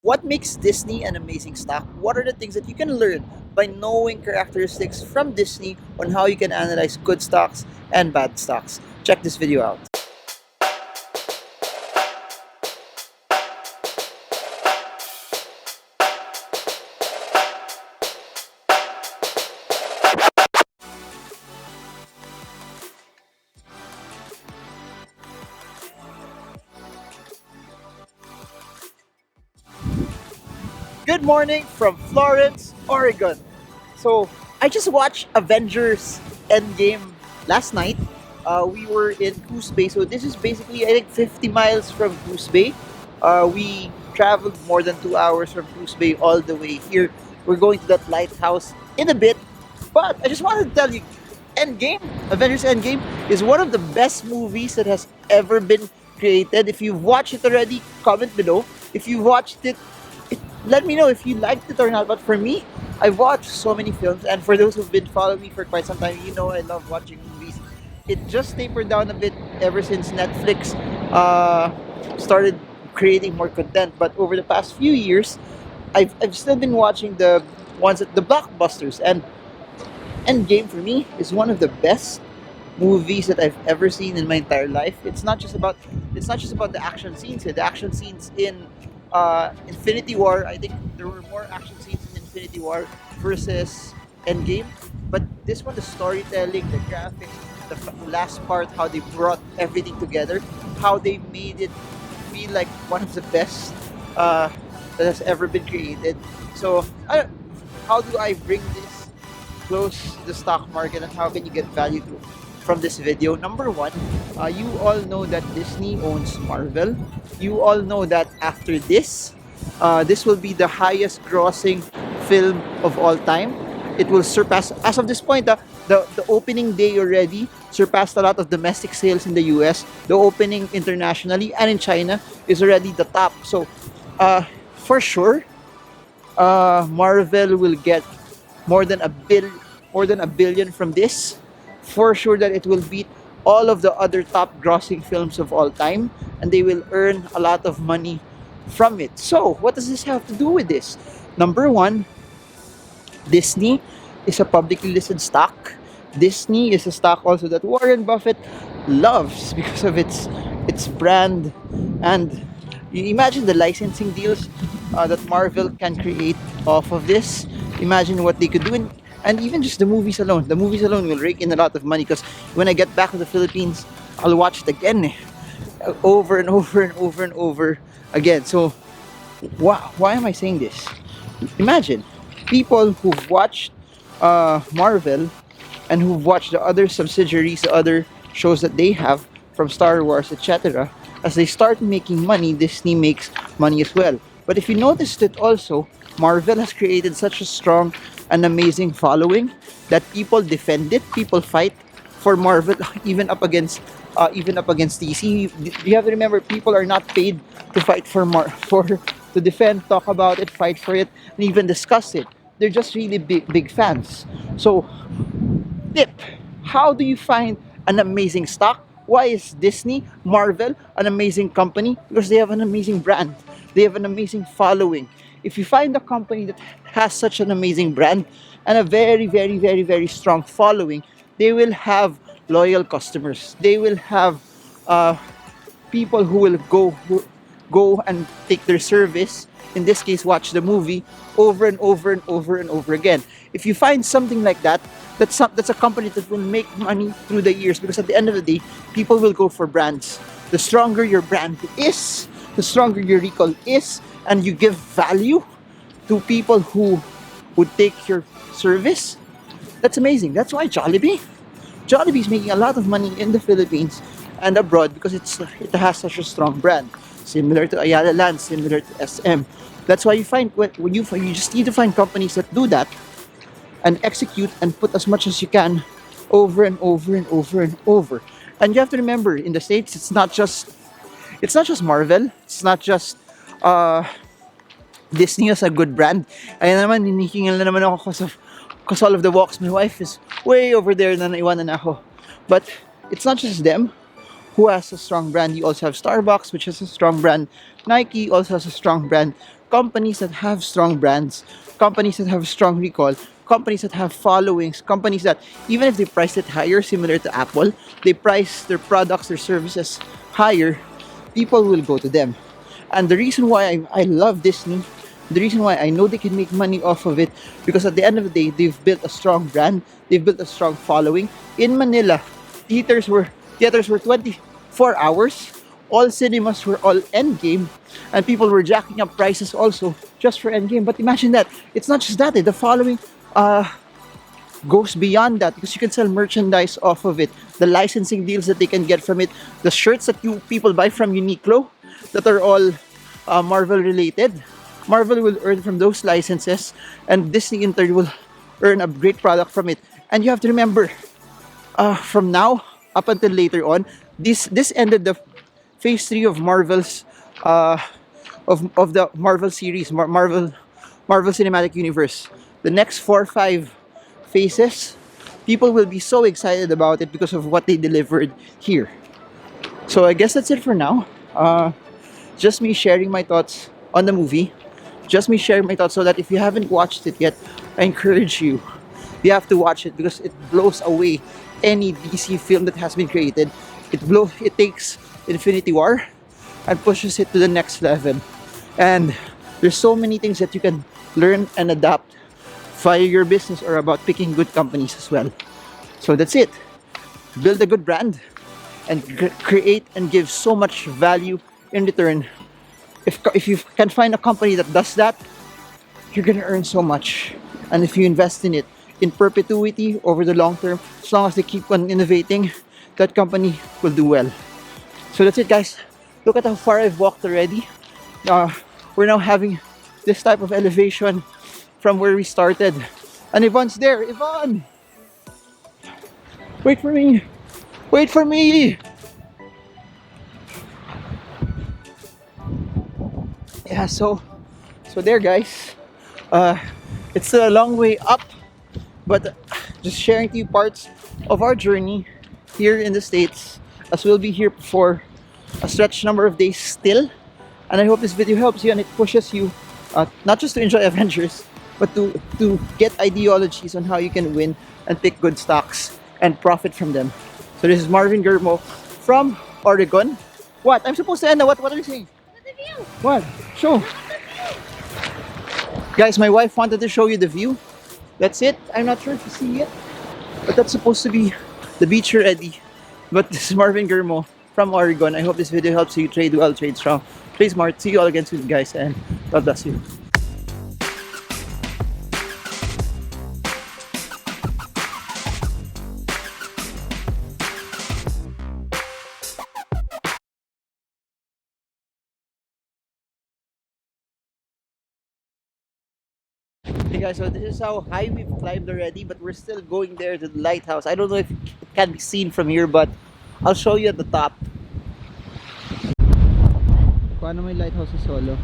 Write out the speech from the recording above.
What makes Disney an amazing stock? What are the things that you can learn by knowing characteristics from Disney on how you can analyze good stocks and bad stocks? Check this video out. Good morning from Florence, Oregon. So I just watched Avengers Endgame last night. We were in Coos Bay, so this is basically I think 50 miles from Coos Bay. We traveled more than 2 hours from Coos Bay all the way here. We're going to that lighthouse in a bit, but I just wanted to tell you, Endgame, Avengers Endgame, is one of the best movies that has ever been created. If you've watched it already, comment below. If you've watched it, let me know if you liked it or not. But for me, I've watched so many films, and for those who've been following me for quite some time, you know I love watching movies. It just tapered down a bit ever since Netflix started creating more content. But over the past few years, I've still been watching the ones that the blockbusters, and Endgame for me is one of the best movies that I've ever seen in my entire life. It's not just about the action scenes. The action scenes in Infinity War, I think there were more action scenes in Infinity War versus Endgame. But this one, the storytelling, the graphics, the last part, how they brought everything together, how they made it feel like one of the best that has ever been created. So, how do I bring this close to the stock market, and how can you get value from this video? Number one, you all know that Disney owns Marvel. You all know that after this, this will be the highest grossing film of all time. It will surpass, as of this point, the opening day already surpassed a lot of domestic sales in the US. The opening internationally and in China is already the top. So, for sure, Marvel will get more than a billion from this. For sure that it will beat all of the other top grossing films of all time, and they will earn a lot of money from it. So, what does this have to do with this? Number one, Disney is a publicly listed stock. Disney is a stock also that Warren Buffett loves because of its brand, and you imagine the licensing deals that Marvel can create off of this. Imagine what they could do, and even just the movies alone. The movies alone will rake in a lot of money, because when I get back to the Philippines, I'll watch it again, over and over and over and over again. So, wow, why am I saying this? Imagine people who've watched Marvel and who've watched the other subsidiaries, the other shows that they have from Star Wars, etc. As they start making money, Disney makes money as well. But if you noticed it also, Marvel has created such a strong and amazing following that people defend it, people fight for Marvel, even up against DC. You have to remember, people are not paid to fight for to defend, talk about it, fight for it, and even discuss it. They're just really big fans. So, tip: how do you find an amazing stock? Why is Disney, Marvel an amazing company? Because they have an amazing brand. They have an amazing following. If you find a company that has such an amazing brand and a very, very, very, very strong following, they will have loyal customers. They will have uh, people who will go and take their service. In this case, watch the movie over and over and over and over again. If you find something like that, that's a company that will make money through the years, because at the end of the day, people will go for brands. The stronger your brand is, the stronger your recall is, and you give value to people who would take your service. That's amazing. That's why Jollibee is making a lot of money in the Philippines and abroad, because it has such a strong brand, similar to Ayala Land, similar to SM. That's why you find when you just need to find companies that do that and execute and put as much as you can over and over and over and over. And you have to remember, in the States, it's not just Marvel, it's not just uh, Disney as a good brand. Ayan naman, hinihingal na naman ako because all of the walks. My wife is way over there na naiwanan na ako. But it's not just them who has a strong brand. You also have Starbucks, which has a strong brand. Nike also has a strong brand. companies that have strong brands, companies that have strong recall, companies that have followings, companies that even if they price it higher, similar to Apple, they price their products, their services higher, people will go to them. And the reason why I love Disney, the reason why I know they can make money off of it, because at the end of the day, they've built a strong brand, they've built a strong following. In Manila, theaters were theaters were 24 hours. All cinemas were all Endgame, and people were jacking up prices also just for Endgame. But imagine that it's not just that; the following goes beyond that because you can sell merchandise off of it, the licensing deals that they can get from it, the shirts that you people buy from Uniqlo that are all Marvel related. Marvel will earn from those licenses, and Disney in turn will earn a great product from it. And you have to remember, from now up until later on, this ended the phase three of Marvel's of the Marvel series, Marvel Cinematic Universe. The next 4 or 5 phases, people will be so excited about it because of what they delivered here. So I guess that's it for now. Just me sharing my thoughts on the movie. Just me sharing my thoughts so that if you haven't watched it yet, I encourage you. You have to watch it because it blows away any DC film that has been created. It takes Infinity War and pushes it to the next level. And there's so many things that you can learn and adapt via your business or about picking good companies as well. So that's it. Build a good brand and create and give so much value in return. If you can find a company that does that, you're gonna earn so much. And if you invest in it in perpetuity over the long term, as long as they keep on innovating, that company will do well. So that's it, guys. Look at how far I've walked already. We're now having this type of elevation from where we started. And Yvonne's there. Yvonne! Wait for me! Wait for me! Yeah, so there, guys. It's still a long way up, but just sharing to you parts of our journey here in the States, as we'll be here for a stretched number of days still. And I hope this video helps you and it pushes you not just to enjoy Avengers, but to get ideologies on how you can win and pick good stocks and profit from them. So this is Marvin Germo from Oregon. What? I'm supposed to end now. What are you saying? What? Show. Guys, my wife wanted to show you the view. That's it. I'm not sure if you see it, but that's supposed to be the beach already. But this is Marvin Germo from Oregon. I hope this video helps you trade well, trade strong, trade smart. See you all again soon, guys, and God bless you. Hey guys, so this is how high we've climbed already, but we're still going there to the lighthouse. I don't know if it can be seen from here, but I'll show you at the top. Paano may lighthouse sa Solo?